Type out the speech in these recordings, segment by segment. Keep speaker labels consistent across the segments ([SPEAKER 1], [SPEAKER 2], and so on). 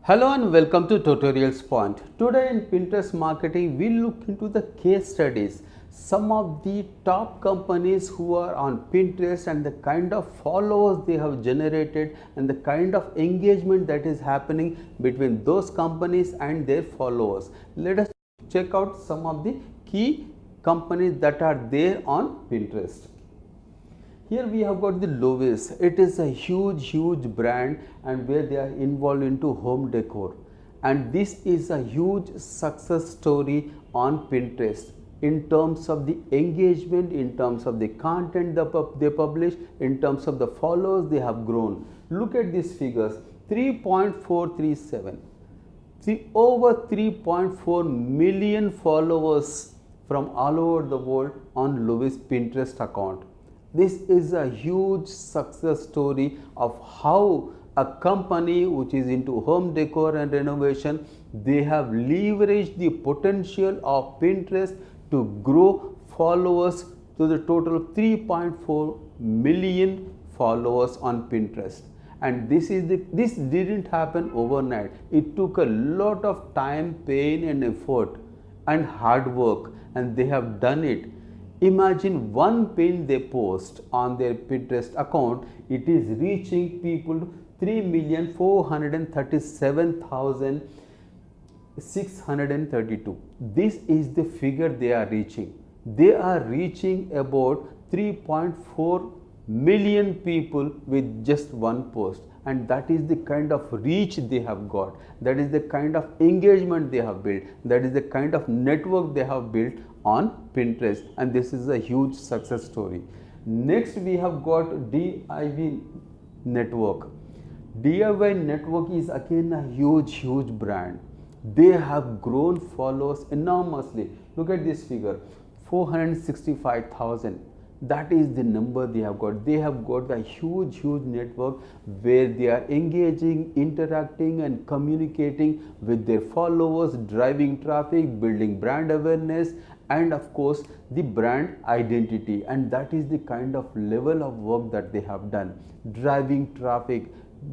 [SPEAKER 1] Hello and welcome to Tutorials Point. Today in Pinterest marketing, we look into the case studies, some of the top companies who are on Pinterest and the kind of followers they have generated and the kind of engagement that is happening between those companies and their followers. Let us check out some of the key companies that are there on Pinterest. Here we have got the Lowe. It is a huge brand and where they are involved into home decor, and this is a huge success story on Pinterest in terms of the engagement, in terms of the content they publish, in terms of the followers they have grown. Look at these figures: 3.437, over 3.4 million followers from all over the world on Lowe's Pinterest account. This is a huge success story of how a company which is into home decor and renovation, they have leveraged the potential of Pinterest to grow followers to the total of 3.4 million followers on Pinterest. And this didn't happen overnight. It took a lot of time, pain and effort and hard work, and they have done it. Imagine one pin they post on their Pinterest account, it is reaching people 3,437,632. This is the figure they are reaching. They are reaching about 3.4 million people with just one post, and that is the kind of reach they have got, that is the kind of engagement they have built, that is the kind of network they have built on Pinterest, and this is a huge success story. Next we have got DIY Network. DIY Network is again a huge brand. They have grown followers enormously. Look at this figure, 465,000. That is the number they have got. They have got a huge network where they are engaging, interacting and communicating with their followers, driving traffic, building brand awareness and of course the brand identity. And that is the kind of level of work that they have done, driving traffic,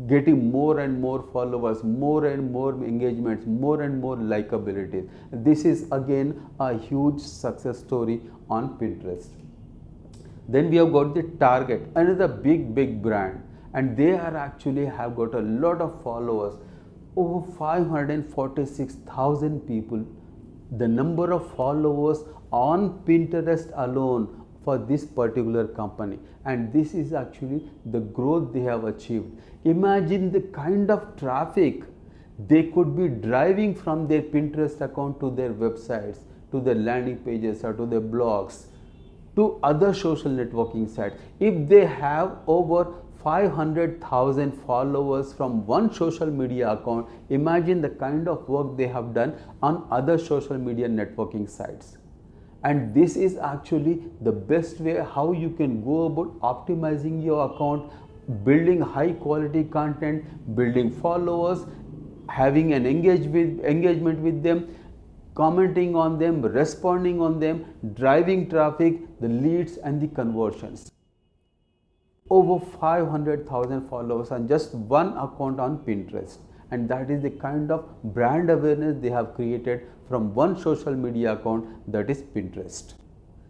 [SPEAKER 1] getting more and more followers, more and more engagements, more and more likability. This is again a huge success story on Pinterest. Then we have got the Target, another big brand, and they are actually have got a lot of followers, over 546,000 people. The number of followers on Pinterest alone for this particular company, and this is actually the growth they have achieved. Imagine the kind of traffic they could be driving from their Pinterest account to their websites, to their landing pages or to their blogs, to other social networking sites. If they have over 500,000 followers from one social media account, imagine the kind of work they have done on other social media networking sites. And this is actually the best way how you can go about optimizing your account, building high quality content, building followers, having an engagement with them, commenting on them, responding on them, driving traffic, the leads and the conversions. Over 500,000 followers on just one account on Pinterest, and that is the kind of brand awareness they have created from one social media account, that is Pinterest.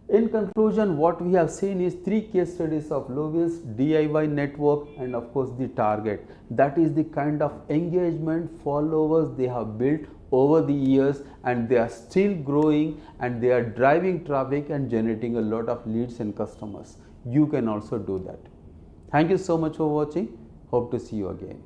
[SPEAKER 1] In conclusion, what we have seen is three case studies of Lowe's, DIY Network and of course the Target. That is the kind of engagement, followers they have built over the years, and they are still growing and they are driving traffic and generating a lot of leads and customers. You can also do that. Thank you so much for watching. Hope to see you again.